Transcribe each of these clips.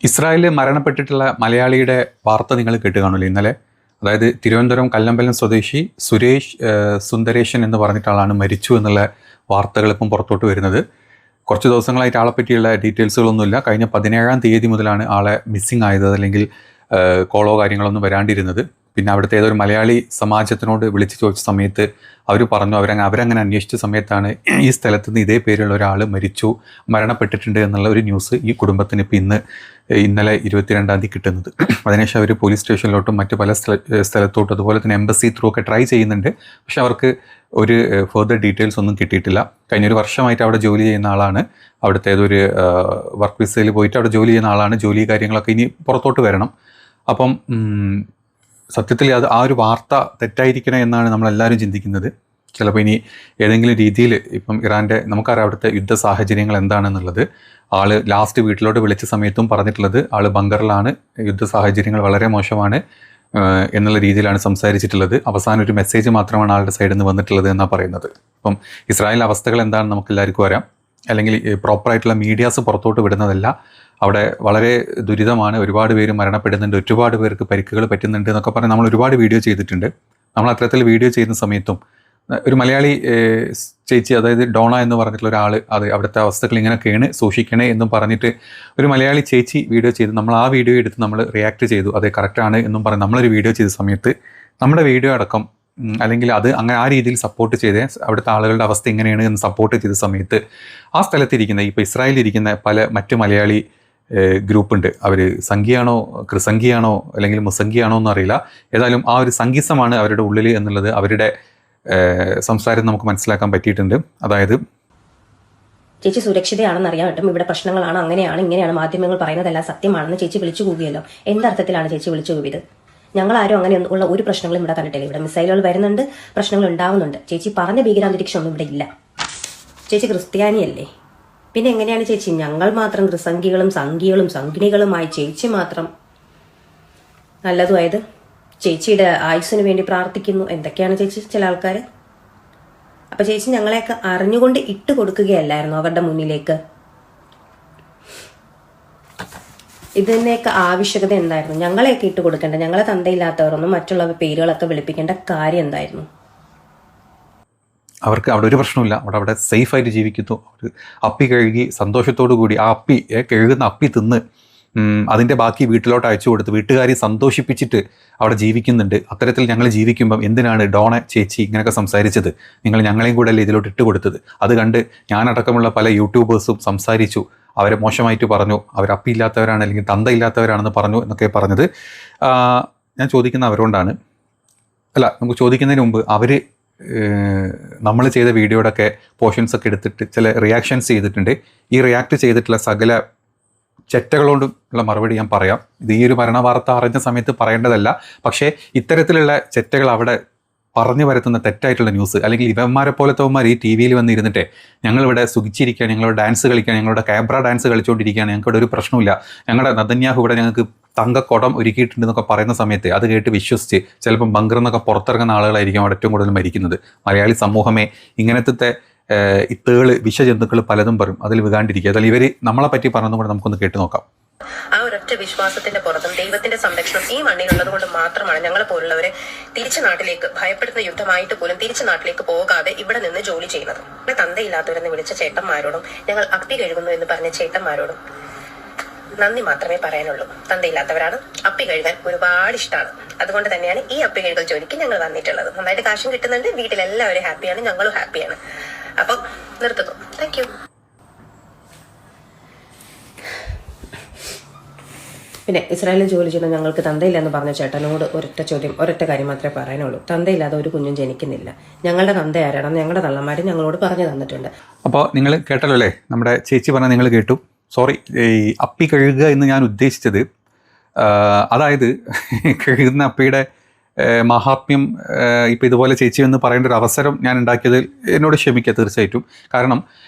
ഇസ്രായേലിൽ മരണപ്പെട്ടിട്ടുള്ള മലയാളിയുടെ വാർത്ത നിങ്ങൾ കേട്ട് കാണുമല്ലോ ഇന്നലെ. അതായത് തിരുവനന്തപുരം കല്ലമ്പലം സ്വദേശി സുരേഷ് സുന്ദരേശൻ എന്ന് പറഞ്ഞിട്ട് ആളാണ് മരിച്ചു എന്നുള്ള വാർത്തകൾ ഇപ്പം പുറത്തോട്ട് വരുന്നത്. കുറച്ച് ദിവസങ്ങളായിട്ട് ആളെ പറ്റിയുള്ള ഡീറ്റെയിൽസുകളൊന്നുമില്ല. കഴിഞ്ഞ 17-ാം തീയതി മുതലാണ് ആളെ മിസ്സിങ് ആയത്, അല്ലെങ്കിൽ കോളോ കാര്യങ്ങളൊന്നും വരാണ്ടിരുന്നത്. പിന്നെ അവിടുത്തെ ഏതൊരു മലയാളി സമാജത്തിനോട് വിളിച്ചു ചോദിച്ച സമയത്ത് അവർ പറഞ്ഞു, അവരങ്ങനെ അന്വേഷിച്ച സമയത്താണ് ഈ സ്ഥലത്ത് നിന്ന് ഇതേ പേരുള്ള ഒരാൾ മരണപ്പെട്ടിട്ടുണ്ട് എന്നുള്ള ഒരു ന്യൂസ് ഈ കുടുംബത്തിന് ഇപ്പം ഇന്നലെ 22-ാം തീയതി കിട്ടുന്നത്. അതിനുശേഷം അവർ പോലീസ് സ്റ്റേഷനിലോട്ടും മറ്റ് പല സ്ഥലത്തോട്ടും അതുപോലെ തന്നെ എംബസി ത്രൂ ഒക്കെ ട്രൈ ചെയ്യുന്നുണ്ട്. പക്ഷെ അവർക്ക് ഒരു ഫെർദർ ഡീറ്റെയിൽസ് ഒന്നും കിട്ടിയിട്ടില്ല. കഴിഞ്ഞൊരു വർഷമായിട്ട് അവിടെ ജോലി ചെയ്യുന്ന ആളാണ്. അവിടുത്തെ ഏതൊരു വർക്ക് വിസയിൽ പോയിട്ട് അവിടെ ജോലി ചെയ്യുന്ന ആളാണ്. ജോലി കാര്യങ്ങളൊക്കെ ഇനി പുറത്തോട്ട് വരണം. അപ്പം സത്യത്തിൽ ആ ഒരു വാർത്ത തെറ്റായിരിക്കണേ എന്നാണ് നമ്മളെല്ലാവരും ചിന്തിക്കുന്നത്. ചിലപ്പോൾ ഇനി ഏതെങ്കിലും രീതിയിൽ ഇപ്പം ഇറാൻ്റെ നമുക്കറിയാം അവിടുത്തെ യുദ്ധ സാഹചര്യങ്ങൾ എന്താണെന്നുള്ളത്. ആള് ലാസ്റ്റ് വീട്ടിലോട്ട് വിളിച്ച സമയത്തും പറഞ്ഞിട്ടുള്ളത് ആള് ബങ്കറിലാണ്, യുദ്ധ സാഹചര്യങ്ങൾ വളരെ മോശമാണ് എന്നുള്ള രീതിയിലാണ് സംസാരിച്ചിട്ടുള്ളത്. അവസാനം ഒരു മെസ്സേജ് മാത്രമാണ് ആളുടെ സൈഡിൽ നിന്ന് വന്നിട്ടുള്ളത് എന്നാണ് പറയുന്നത്. അപ്പം ഇസ്രായേൽ അവസ്ഥകൾ എന്താണെന്ന് നമുക്ക് എല്ലാവർക്കും അറിയാം, അല്ലെങ്കിൽ പ്രോപ്പറായിട്ടുള്ള മീഡിയാസ് പുറത്തോട്ട് വിടുന്നതല്ല. അവിടെ വളരെ ദുരിതമാണ്, ഒരുപാട് പേര് മരണപ്പെടുന്നുണ്ട്, ഒരുപാട് പേർക്ക് പരിക്കുകൾ പറ്റുന്നുണ്ട് എന്നൊക്കെ പറഞ്ഞ് നമ്മൾ ഒരുപാട് വീഡിയോ ചെയ്തിട്ടുണ്ട്. നമ്മൾ അത്തരത്തിൽ വീഡിയോ ചെയ്യുന്ന സമയത്തും ഒരു മലയാളി ചേച്ചി, അതായത് ഡോണ എന്ന് പറഞ്ഞിട്ടുള്ള ഒരാൾ, അത് അവിടുത്തെ അവസ്ഥകൾ ഇങ്ങനെയൊക്കെയാണ്, സൂക്ഷിക്കണേ എന്നും പറഞ്ഞിട്ട് ഒരു മലയാളി ചേച്ചി വീഡിയോ ചെയ്ത് നമ്മൾ ആ വീഡിയോ എടുത്ത് നമ്മൾ റിയാക്ട് ചെയ്തു. അതെ, കറക്റ്റാണ് എന്നും പറഞ്ഞ് നമ്മളൊരു വീഡിയോ ചെയ്ത സമയത്ത് നമ്മുടെ വീഡിയോ അടക്കം അല്ലെങ്കിൽ അത് അങ്ങനെ ആ രീതിയിൽ സപ്പോർട്ട് ചെയ്ത് അവിടുത്തെ ആളുകളുടെ അവസ്ഥ എങ്ങനെയാണ് എന്ന് സപ്പോർട്ട് ചെയ്ത സമയത്ത് ആ സ്ഥലത്തിരിക്കുന്ന ഇപ്പോൾ ഇസ്രായേലിരിക്കുന്ന മറ്റ് മലയാളി ഗ്രൂപ്പുണ്ട്. അവർ സംഘിയാണോ ക്രിസംഘിയാണോ അല്ലെങ്കിൽ മുസംഘിയാണോ എന്നും അറിയില്ല. ഏതായാലും ആ ഒരു സംഘിസമാണ് അവരുടെ ഉള്ളിൽ എന്നുള്ളത് അവരുടെ സംസാരം നമുക്ക് മനസ്സിലാക്കാൻ പറ്റിയിട്ടുണ്ട്. അതായത് ചേച്ചി സുരക്ഷിതയാണെന്ന് അറിയാം കേട്ടോ, ഇവിടെ പ്രശ്നങ്ങളാണ്, അങ്ങനെയാണ് ഇങ്ങനെയാണ്, മാധ്യമങ്ങൾ പറയുന്നതെല്ലാം സത്യമാണെന്ന് ചേച്ചി വിളിച്ചു കൂവിയല്ലോ. എന്തർത്ഥത്തിലാണ് ചേച്ചി വിളിച്ചു കൂവിയത്? ഞങ്ങളാരും അങ്ങനെ ഉള്ള ഒരു പ്രശ്നങ്ങളും ഇവിടെ കണ്ടിട്ടില്ല. ഇവിടെ മിസൈലുകൾ വരുന്നുണ്ട്, പ്രശ്നങ്ങൾ ഉണ്ടാവുന്നുണ്ട്. ചേച്ചി പറഞ്ഞ ഭീകരാന്തരീക്ഷം ഒന്നും ഇവിടെ ഇല്ല. ചേച്ചി ക്രിസ്ത്യാനിയല്ലേ? പിന്നെ എങ്ങനെയാണ് ചേച്ചി ഞങ്ങൾ മാത്രം ക്രിസംഖികളും സംഘികളും സംഘിണികളുമായി ചേച്ചി മാത്രം നല്ലതുമായത്? ചേച്ചിയുടെ ആയുസ്സിന് വേണ്ടി പ്രാർത്ഥിക്കുന്നു എന്തൊക്കെയാണ് ചേച്ചി ചില ആൾക്കാർ. അപ്പൊ ചേച്ചി ഞങ്ങളെയൊക്കെ അറിഞ്ഞുകൊണ്ട് ഇട്ട് കൊടുക്കുകയല്ലായിരുന്നു അവരുടെ മുന്നിലേക്ക്? ഇതിനെയൊക്കെ ആവശ്യകത എന്തായിരുന്നു? ഞങ്ങളെയൊക്കെ ഇട്ട് കൊടുക്കേണ്ട, ഞങ്ങളെ തന്തയില്ലാത്തവരൊന്നും മറ്റുള്ള പേരുകളൊക്കെ വിളിപ്പിക്കേണ്ട കാര്യം എന്തായിരുന്നു? അവർക്ക് അവിടെ ഒരു പ്രശ്നമില്ല, അവിടെ സേഫായിട്ട് ജീവിക്കുന്നു. അവർ അപ്പി കഴുകി സന്തോഷത്തോടു കൂടി ആ കഴുകുന്ന അപ്പി തിന്ന് അതിൻ്റെ ബാക്കി വീട്ടിലോട്ട് അയച്ചു കൊടുത്ത് വീട്ടുകാരെ സന്തോഷിപ്പിച്ചിട്ട് അവിടെ ജീവിക്കുന്നുണ്ട്. അത്തരത്തിൽ ഞങ്ങൾ ജീവിക്കുമ്പം എന്തിനാണ് ഡോണ ചേച്ചി ഇങ്ങനെയൊക്കെ സംസാരിച്ചത്? നിങ്ങൾ ഞങ്ങളെയും കൂടെ അല്ലേ ഇതിലോട്ട് ഇട്ട് കൊടുത്തത്? അത് കണ്ട് ഞാനടക്കമുള്ള പല യൂട്യൂബേഴ്സും സംസാരിച്ചു, അവരെ മോശമായിട്ട് പറഞ്ഞു, അവർ അപ്പിയില്ലാത്തവരാണ് അല്ലെങ്കിൽ തന്തയില്ലാത്തവരാണെന്ന് പറഞ്ഞു എന്നൊക്കെ പറഞ്ഞത്. ഞാൻ ചോദിക്കുന്ന അവരോണ്ടാണ്, അല്ല നമുക്ക് ചോദിക്കുന്നതിന് മുമ്പ് അവർ നമ്മൾ ചെയ്ത വീഡിയോയുടെ ഒക്കെ പോർഷൻസൊക്കെ എടുത്തിട്ട് ചില റിയാക്ഷൻസ് ചെയ്തിട്ടുണ്ട്. ഈ റിയാക്ട് ചെയ്തിട്ടുള്ള സകല ചെറ്റകളോടുള്ള മറുപടി ഞാൻ പറയാം. ഇത് ഈ ഒരു മരണവാർത്ത അറിഞ്ഞ സമയത്ത് പറയേണ്ടതല്ല, പക്ഷേ ഇത്തരത്തിലുള്ള ചെറ്റകൾ അവിടെ പറഞ്ഞു വരുത്തുന്ന തെറ്റായിട്ടുള്ള ന്യൂസ്, അല്ലെങ്കിൽ ഇവന്മാരെ പോലത്തെവന്മാർ ഈ TV യിൽ വന്നിരുന്നിട്ട് ഞങ്ങളിവിടെ സുഖിച്ചിരിക്കുകയാണ്, ഞങ്ങളുടെ ഡാൻസ് കളിക്കുകയാണ്, ഞങ്ങളുടെ ക്യാബ്ര ഡാൻസ് കളിച്ചുകൊണ്ടിരിക്കുകയാണ്, ഞങ്ങൾക്കിവിടെ ഒരു പ്രശ്നമില്ല, ഞങ്ങളുടെ നെതന്യാഹു ഇവിടെ ഞങ്ങൾക്ക് തങ്കക്കുടം ഒരുക്കിയിട്ടുണ്ടെന്നൊക്കെ പറയുന്ന സമയത്ത് അത് കേട്ട് വിശ്വസിച്ച് ചിലപ്പം ബങ്കറിൽ നിന്നൊക്കെ പുറത്തിറങ്ങുന്ന ആളുകളായിരിക്കും അവിടെ ഏറ്റവും കൂടുതൽ മരിക്കുന്നത്. മലയാളി സമൂഹമേ ഇങ്ങനത്തെ വിഷജന്തുക്കൾ പലതും പറയും, അതിൽ വികാണ്ടിരിക്കുക. അതായത് ഇവർ നമ്മളെ പറ്റി പറഞ്ഞതും കൂടെ നമുക്കൊന്ന് കേട്ട് നോക്കാം. ആ ഒരൊറ്റ വിശ്വാസത്തിന്റെ പുറത്തും ദൈവത്തിന്റെ സംരക്ഷണം ഈ മണ്ണിലുള്ളത് കൊണ്ട് മാത്രമാണ് ഞങ്ങളെ പോലുള്ളവരെ തിരിച്ചു നാട്ടിലേക്ക്, ഭയപ്പെടുത്തുന്ന യുദ്ധമായിട്ട് പോലും തിരിച്ചു നാട്ടിലേക്ക് പോകാതെ ഇവിടെ നിന്ന് ജോലി ചെയ്യുന്നത്. തന്തയില്ലാത്തവരെന്ന് വിളിച്ച ചേട്ടന്മാരോടും ഞങ്ങൾ അപ്പി കഴുകുന്നു എന്ന് പറഞ്ഞ ചേട്ടന്മാരോടും നന്ദി മാത്രമേ പറയാനുള്ളൂ. തന്തയില്ലാത്തവരാണ്, അപ്പി കഴുകാൻ ഒരുപാട് ഇഷ്ടമാണ്. അതുകൊണ്ട് തന്നെയാണ് ഈ അപ്പി കഴുകൽ ജോലിക്ക് ഞങ്ങൾ വന്നിട്ടുള്ളത്. നന്നായിട്ട് കാശും കിട്ടുന്നുണ്ട്, വീട്ടിലെല്ലാവരും ഹാപ്പിയാണ്, ഞങ്ങളും ഹാപ്പിയാണ്. അപ്പം നിർത്തുന്നു. Thank you. പിന്നെ ഇസ്രായേലിൽ ജോലി ചെയ്യുന്ന ഞങ്ങൾക്ക് തന്തയില്ല എന്ന് പറഞ്ഞ ചേട്ടനോട് ഒരൊറ്റ കാര്യം മാത്രമേ പറയാനുള്ളൂ. തന്തയില്ലാതെ ഒരു കുഞ്ഞും ജനിക്കുന്നില്ല. ഞങ്ങളുടെ തന്ത ആരാണെന്ന് ഞങ്ങളുടെ തള്ളമാർ ഞങ്ങളോട് പറഞ്ഞു തന്നിട്ടുണ്ട്. അപ്പോൾ നിങ്ങൾ കേട്ടല്ലോ അല്ലേ, നമ്മുടെ ചേച്ചി പറഞ്ഞാൽ നിങ്ങൾ കേട്ടു. സോറി, ഈ അപ്പി കഴുകുക എന്ന് ഞാൻ ഉദ്ദേശിച്ചത് അതായത് കഴുകുന്ന അപ്പിയുടെ മഹാത്മ്യം ഇപ്പോൾ ഇതുപോലെ ചേച്ചി എന്ന് പറയേണ്ട ഒരു അവസരം ഞാൻ ഉണ്ടാക്കിയത് എന്നോട് ക്ഷമിക്കുക തീർച്ചയായിട്ടും. കാരണം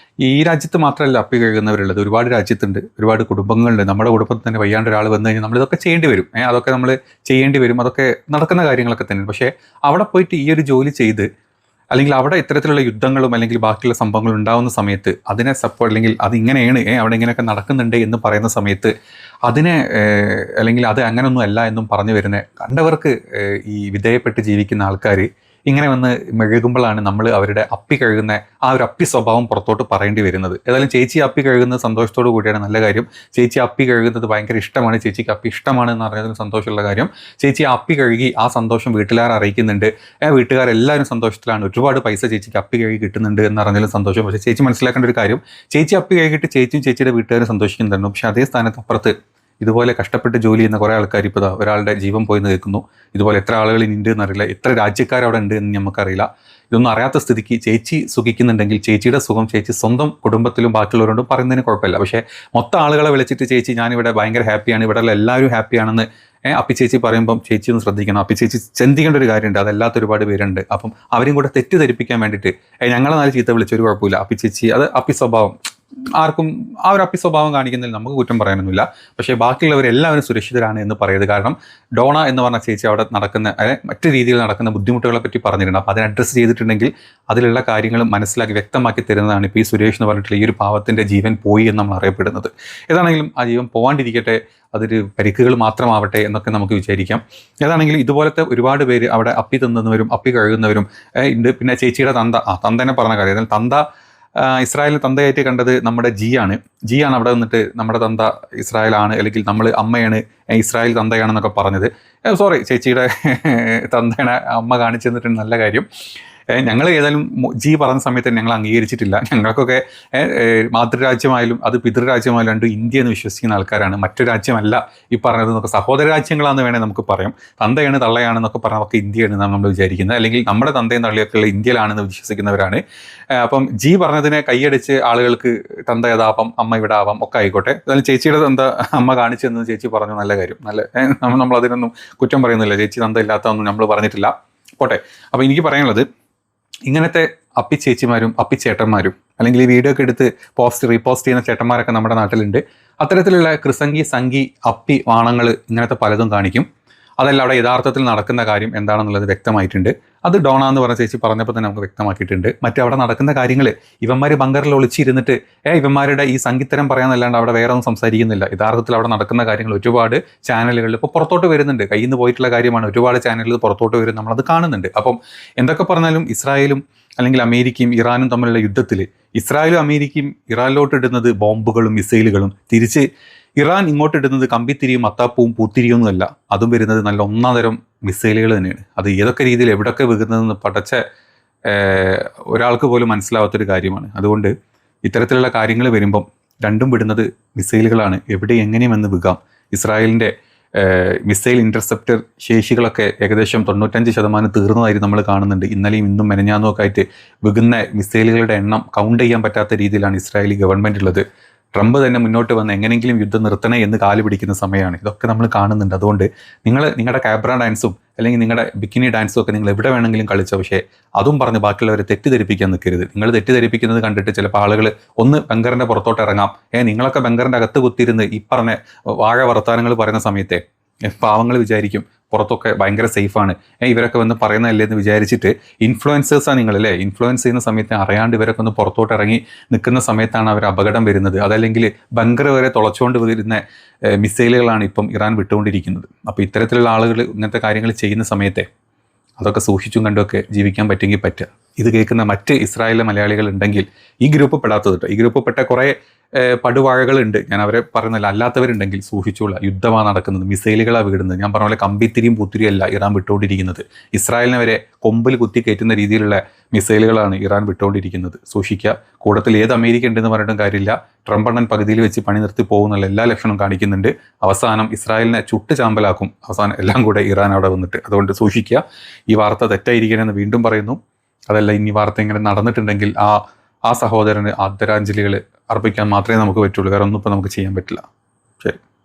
ഈ രാജ്യത്ത് മാത്രമല്ല അപ്പി കഴുകുന്നവരുള്ളത്, ഒരുപാട് രാജ്യത്തുണ്ട്, ഒരുപാട് കുടുംബങ്ങളുണ്ട്. നമ്മുടെ കുടുംബത്തിൽ തന്നെ വയ്യാണ്ട് ഒരാൾ വന്നു കഴിഞ്ഞാൽ നമ്മളിതൊക്കെ ചെയ്യേണ്ടി വരും. അതൊക്കെ നമ്മൾ ചെയ്യേണ്ടി വരും, അതൊക്കെ നടക്കുന്ന കാര്യങ്ങളൊക്കെ തന്നെ. പക്ഷേ അവിടെ പോയിട്ട് ഈ ഒരു ജോലി ചെയ്ത് അല്ലെങ്കിൽ അവിടെ ഇത്തരത്തിലുള്ള യുദ്ധങ്ങളും അല്ലെങ്കിൽ ബാക്കിയുള്ള സംഭവങ്ങളും ഉണ്ടാകുന്ന സമയത്ത് അതിനെ സപ്പോർട്ട് അല്ലെങ്കിൽ അതിങ്ങനെയാണ് അവിടെ ഇങ്ങനെയൊക്കെ നടക്കുന്നുണ്ട് എന്ന് പറയുന്ന സമയത്ത് അതിനെ അല്ലെങ്കിൽ അത് അങ്ങനെയൊന്നും അല്ല എന്നും പറഞ്ഞു വരുന്ന കണ്ടവർക്ക് ഈ വിധേയപ്പെട്ട് ജീവിക്കുന്ന ആൾക്കാർ ഇങ്ങനെ വന്ന് മെഴുകുമ്പോഴാണ് നമ്മൾ അവരുടെ അപ്പി കഴുകുന്ന ആ ഒരു അപ്പി സ്വഭാവം പുറത്തോട്ട് പറയേണ്ടി വരുന്നത്. ഏതായാലും ചേച്ചി അപ്പി കഴുകുന്നത് സന്തോഷത്തോടു കൂടിയാണ്, നല്ല കാര്യം. ചേച്ചി അപ്പി കഴുകുന്നത് ഭയങ്കര ഇഷ്ടമാണ്, ചേച്ചിക്ക് അപ്പി ഇഷ്ടമാണ് എന്ന് പറയുന്നതിന് സന്തോഷമുള്ള കാര്യം. ചേച്ചി അപ്പി കഴുകി ആ സന്തോഷം വീട്ടുകാരെ അറിയിക്കുന്നുണ്ട്, വീട്ടുകാരെല്ലാവരും സന്തോഷത്തിലാണ്, ഒരുപാട് പൈസ ചേച്ചിക്ക് അപ്പി കഴുകി കിട്ടുന്നുണ്ട് എന്ന് അറിഞ്ഞാലും സന്തോഷം. പക്ഷേ ചേച്ചി മനസ്സിലാക്കേണ്ട ഒരു കാര്യം, ചേച്ചി അപ്പി കഴുകിയിട്ട് ചേച്ചിയും ചേച്ചിയുടെ വീട്ടുകാരും സന്തോഷിക്കുന്നുണ്ടായിരുന്നു. പക്ഷേ അതേ സ്ഥാനത്ത് അപ്പുറത്ത് ഇതുപോലെ കഷ്ടപ്പെട്ട് ജോലി ചെയ്യുന്ന കുറേ ആൾക്കാർ ഇപ്പോൾ ഒരാളുടെ ജീവൻ പോയി നിൽക്കുന്നു. ഇതുപോലെ എത്ര ആളുകൾ ഇനി ഉണ്ട് എന്നറിയില്ല, എത്ര രാജ്യക്കാരവിടെ ഉണ്ട് എന്ന് നമുക്കറിയില്ല. ഇതൊന്നും അറിയാത്ത സ്ഥിതിക്ക് ചേച്ചി സുഖിക്കുന്നുണ്ടെങ്കിൽ ചേച്ചിയുടെ സുഖം ചേച്ചി സ്വന്തം കുടുംബത്തിലും ബാക്കിയുള്ളവരോടും പറയുന്നതിന് കുഴപ്പമില്ല. പക്ഷേ മൊത്തം ആളുകളെ വിളിച്ചിട്ട് ചേച്ചി ഞാനിവിടെ ഭയങ്കര ഹാപ്പിയാണ്, ഇവിടെ എല്ലാവരും ഹാപ്പിയാണെന്ന് അപ്പി ചേച്ചി പറയുമ്പം ചേച്ചി ഒന്ന് ശ്രദ്ധിക്കണം. അപ്പി ചേച്ചി ചിന്തിക്കേണ്ട ഒരു കാര്യമുണ്ട്, അതല്ലാത്ത ഒരുപാട് പേരുണ്ട്. അപ്പം അവരും കൂടെ തെറ്റിദ്ധരിപ്പിക്കാൻ വേണ്ടിയിട്ട് ഞങ്ങളെ നാല് ചീത്ത വിളിച്ചൊരു കുഴപ്പമില്ല. അപ്പി ചേച്ചി അത് അപ്പി സ്വഭാവം, ആർക്കും ആ ഒരു അപ്പി സ്വഭാവം കാണിക്കുന്നതിൽ നമുക്ക് കുറ്റം പറയാനൊന്നുമില്ല. പക്ഷേ ബാക്കിയുള്ളവരെല്ലാവരും സുരക്ഷിതരാണ് എന്ന് പറയരുത്. കാരണം ഡോണ എന്ന് പറഞ്ഞ ചേച്ചി അവിടെ നടക്കുന്ന മറ്റു രീതിയിൽ നടക്കുന്ന ബുദ്ധിമുട്ടുകളെ പറ്റി പറഞ്ഞിട്ടുണ്ട്. അപ്പോൾ അതിനെ അഡ്രസ്സ് ചെയ്തിട്ടുണ്ടെങ്കിൽ അതിലുള്ള കാര്യങ്ങൾ മനസ്സിലാക്കി വ്യക്തമാക്കി തരുന്നതാണ് ഇപ്പോൾ ഈ സുരേഷ് എന്ന് പറഞ്ഞിട്ടുള്ള ഈ ഒരു പാവത്തിൻ്റെ ജീവൻ പോയി എന്ന് നമ്മൾ അറിയപ്പെടുന്നത്. ഏതാണെങ്കിലും ആ ജീവൻ പോകാണ്ടിരിക്കട്ടെ, അതൊരു പരിക്കുകൾ മാത്രമാവട്ടെ എന്നൊക്കെ നമുക്ക് വിചാരിക്കാം. ഏതാണെങ്കിലും ഇതുപോലത്തെ ഒരുപാട് പേര് അവിടെ അപ്പി തിന്നുന്നവരും അപ്പി കഴുകുന്നവരും ഉണ്ട്. പിന്നെ ചേച്ചിയുടെ തന്തനെ പറഞ്ഞ കാര്യം, എന്നാൽ തന്ത ഇസ്രായേലിന് തന്തയായിട്ട് കണ്ടത് നമ്മുടെ ജിയാണ് അവിടെ നിന്നിട്ട് നമ്മുടെ തന്ത ഇസ്രായേലാണ്, അല്ലെങ്കിൽ നമ്മൾ അമ്മയാണ് ഇസ്രായേൽ തന്തയാണെന്നൊക്കെ പറഞ്ഞത്. സോറി, ചേച്ചിയുടെ തന്തയുടെ അമ്മ കാണിച്ചു തന്നിട്ടുണ്ട്, നല്ല കാര്യം. ഞങ്ങൾ ഏതായാലും ജി പറഞ്ഞ സമയത്ത് ഞങ്ങൾ അംഗീകരിച്ചിട്ടില്ല. ഞങ്ങൾക്കൊക്കെ മാതൃരാജ്യമായാലും അത് പിതൃരാജ്യമായാലും രണ്ടും ഇന്ത്യ എന്ന് വിശ്വസിക്കുന്ന ആൾക്കാരാണ്, മറ്റു രാജ്യമല്ല ഈ പറഞ്ഞത് എന്നൊക്കെ. സഹോദര രാജ്യങ്ങളാണെന്ന് വേണേൽ നമുക്ക് പറയാം. തന്തയാണ് തള്ളയാണെന്നൊക്കെ പറഞ്ഞതൊക്കെ ഇന്ത്യയാണ് നമ്മൾ വിചാരിക്കുന്നത്, അല്ലെങ്കിൽ നമ്മുടെ തന്തയും തള്ളിയൊക്കെ ഉള്ള ഇന്ത്യയിലാണെന്ന് വിശ്വസിക്കുന്നവരാണ്. അപ്പം ജി പറഞ്ഞതിനെ കൈയടിച്ച് ആളുകൾക്ക് തന്ത ഏതാവാം, അമ്മ ഇവിടെ ആവാം, ഒക്കെ ആയിക്കോട്ടെ. എന്നാലും ചേച്ചിയുടെ തന്ത അമ്മ കാണിച്ചെന്ന് ചേച്ചി പറഞ്ഞു, നല്ല കാര്യം. നമ്മൾ അതിനൊന്നും കുറ്റം പറയുന്നില്ല, ചേച്ചി തന്ത ഇല്ലാത്തതൊന്നും നമ്മൾ പറഞ്ഞിട്ടില്ല, പോട്ടെ. അപ്പോൾ എനിക്ക് പറയാനുള്ളത്, ഇങ്ങനത്തെ അപ്പിച്ചേച്ചിമാരും അപ്പിച്ചേട്ടന്മാരും അല്ലെങ്കിൽ ഈ വീഡിയോ ഒക്കെ എടുത്ത് റീപോസ്റ്റ് ചെയ്യുന്ന ചേട്ടന്മാരൊക്കെ നമ്മുടെ നാട്ടിലുണ്ട്. അത്തരത്തിലുള്ള കൃസംഗി സംഗി അപ്പി വാണങ്ങൾ ഇങ്ങനത്തെ പലതും കാണിക്കും. അതല്ല അവിടെ യഥാർത്ഥത്തിൽ നടക്കുന്ന കാര്യം എന്താണെന്നുള്ളത് വ്യക്തമായിട്ടുണ്ട്. അത് ഡോണ എന്ന് പറഞ്ഞ ചേച്ചി പറഞ്ഞപ്പോൾ തന്നെ നമുക്ക് വ്യക്തമാക്കിയിട്ടുണ്ട്. മറ്റേ അവിടെ നടക്കുന്ന കാര്യങ്ങൾ ഇവന്മാർ ബങ്കറിൽ ഒളിച്ചിരുന്നിട്ട് ഇവന്മാരുടെ ഈ സംഗീതരം പറയാനല്ലാണ്ട് അവിടെ വേറെ ഒന്നും സംസാരിക്കുന്നില്ല. യഥാർത്ഥത്തിൽ അവിടെ നടക്കുന്ന കാര്യങ്ങൾ ഒരുപാട് ചാനലുകളിൽ ഇപ്പോൾ പുറത്തോട്ട് വരുന്നുണ്ട്. കയ്യിൽ നിന്ന് പോയിട്ടുള്ള കാര്യമാണ്, ഒരുപാട് ചാനലുകൾ പുറത്തോട്ട് വരും, നമ്മളത് കാണുന്നുണ്ട്. അപ്പം എന്തൊക്കെ പറഞ്ഞാലും ഇസ്രായേലും അല്ലെങ്കിൽ അമേരിക്കയും ഇറാനും തമ്മിലുള്ള യുദ്ധത്തിൽ ഇസ്രായേലും അമേരിക്കയും ഇറാനിലോട്ട് ഇടുന്നത് ബോംബുകളും മിസൈലുകളും, തിരിച്ച് ഇറാൻ ഇങ്ങോട്ട് ഇടുന്നത് കമ്പിത്തിരിയും മത്താപ്പൂവും പൂത്തിരിയൊന്നുമല്ല, അതും വരുന്നത് നല്ല ഒന്നാം തരം മിസൈലുകൾ തന്നെയാണ്. അത് ഏതൊക്കെ രീതിയിൽ എവിടെയൊക്കെ വീകുന്നതെന്ന് പടച്ച ഒരാൾക്ക് പോലും മനസ്സിലാവാത്തൊരു കാര്യമാണ്. അതുകൊണ്ട് ഇത്തരത്തിലുള്ള കാര്യങ്ങൾ വരുമ്പം രണ്ടും വിടുന്നത് മിസൈലുകളാണ്, എവിടെ എങ്ങനെയുമെന്ന് വീകാം. ഇസ്രായേലിൻ്റെ മിസൈൽ ഇൻ്റർസെപ്റ്റർ ശേഷികളൊക്കെ ഏകദേശം 95% തീർന്നതായിട്ട് നമ്മൾ കാണുന്നുണ്ട്. ഇന്നലെയും ഇന്നും മെനഞ്ഞാന്നും ഒക്കെ ആയിട്ട് വീകുന്ന മിസൈലുകളുടെ എണ്ണം കൗണ്ട് ചെയ്യാൻ പറ്റാത്ത രീതിയിലാണ് ഇസ്രായേലി ഗവൺമെൻറ് ഉള്ളത്. ട്രംപ് തന്നെ മുന്നോട്ട് വന്ന് എങ്ങനെയെങ്കിലും യുദ്ധം നിർത്തണേ എന്ന് കാല് പിടിക്കുന്ന സമയമാണ്. ഇതൊക്കെ നമ്മൾ കാണുന്നുണ്ട്. അതുകൊണ്ട് നിങ്ങളുടെ കാബ്ര ഡാൻസും അല്ലെങ്കിൽ നിങ്ങളുടെ ബിക്കിനി ഡാൻസും ഒക്കെ നിങ്ങൾ എവിടെ വേണമെങ്കിലും കളിച്ചോ, പക്ഷേ അതും പറഞ്ഞ് ബാക്കിയുള്ളവരെ തെറ്റിദ്ധരിപ്പിക്കാൻ നിൽക്കരുത്. നിങ്ങൾ തെറ്റിദ്ധരിപ്പിക്കുന്നത് കണ്ടിട്ട് ചിലപ്പോൾ ആളുകൾ ഒന്ന് ബങ്കറിൻ്റെ പുറത്തോട്ട് ഇറങ്ങാം, നിങ്ങളൊക്കെ ബങ്കറിൻ്റെ അകത്ത് കുത്തിയിരുന്ന് ഈ പറഞ്ഞ വാഴ വർത്താനങ്ങൾ പറയുന്ന സമയത്തെ പാവങ്ങൾ വിചാരിക്കും പുറത്തൊക്കെ ഭയങ്കര സേഫാണ്, ഇവരൊക്കെ വന്ന് പറയുന്നതല്ലേ എന്ന് വിചാരിച്ചിട്ട് ഇൻഫ്ലുവൻസേഴ്സാണ് നിങ്ങളല്ലേ. ഇൻഫ്ലുവൻസ് ചെയ്യുന്ന സമയത്ത് അറിയാണ്ട് ഇവരൊക്കെ ഒന്ന് പുറത്തോട്ട് ഇറങ്ങി നിൽക്കുന്ന സമയത്താണ് അവർ അപകടം വരുന്നത്. അതല്ലെങ്കിൽ ബങ്കർ വരെ തുളച്ചുകൊണ്ട് വരുന്ന മിസൈലുകളാണ് ഇപ്പം ഇറാൻ വിട്ടുകൊണ്ടിരിക്കുന്നത്. അപ്പോൾ ഇത്തരത്തിലുള്ള ആളുകൾ ഇങ്ങനത്തെ കാര്യങ്ങൾ ചെയ്യുന്ന സമയത്തെ അതൊക്കെ സൂക്ഷിച്ചും കണ്ടുമൊക്കെ ജീവിക്കാൻ പറ്റുമെങ്കിൽ പറ്റുക. ഇത് കേൾക്കുന്ന മറ്റ് ഇസ്രായേലിലെ മലയാളികൾ ഉണ്ടെങ്കിൽ ഈ ഗ്രൂപ്പ് പെടാത്തത് കേട്ടോ, ഈ ഗ്രൂപ്പ് പെട്ട കുറേ പടുവാഴകളുണ്ട്, ഞാൻ അവരെ പറയുന്നില്ല, അല്ലാത്തവരുണ്ടെങ്കിൽ സൂക്ഷിച്ചോളാം. യുദ്ധമാണ് നടക്കുന്നത്, മിസൈലുകളാണ് വീടുന്നത്. ഞാൻ പറഞ്ഞ പോലെ കമ്പിത്തിരിയും പൂത്തിരിയും അല്ല ഇറാൻ വിട്ടുകൊണ്ടിരിക്കുന്നത്, ഇസ്രായേലിനെ വരെ കൊമ്പിൽ കുത്തി കയറ്റുന്ന രീതിയിലുള്ള മിസൈലുകളാണ് ഇറാൻ വിട്ടുകൊണ്ടിരിക്കുന്നത്. സൂക്ഷിക്കുക. കൂട്ടത്തിൽ ഏത് അമേരിക്ക ഉണ്ടെന്ന് പറഞ്ഞിട്ടും കാര്യമില്ല, ട്രംപണ്ണൻ പകുതിയിൽ വെച്ച് പണി നിർത്തി പോകുന്നുള്ള എല്ലാ ലക്ഷണവും കാണിക്കുന്നുണ്ട്. അവസാനം ഇസ്രായേലിനെ ചുട്ട് ചാമ്പലാക്കും, അവസാനം എല്ലാം കൂടെ ഇറാൻ അവിടെ വന്നിട്ട്. അതുകൊണ്ട് സൂക്ഷിക്കുക. ഈ വാർത്ത തെറ്റായിരിക്കണമെന്ന് വീണ്ടും പറയുന്നു. അതല്ല, ഇനി വാർത്ത ഇങ്ങനെ നടന്നിട്ടുണ്ടെങ്കിൽ ആ സഹോദരന് ആദരാഞ്ജലികൾ അർപ്പിക്കാൻ മാത്രമേ നമുക്ക് പറ്റുള്ളൂ, വേറെ ഒന്നും ഇപ്പോൾ നമുക്ക് ചെയ്യാൻ പറ്റില്ല. ശരി.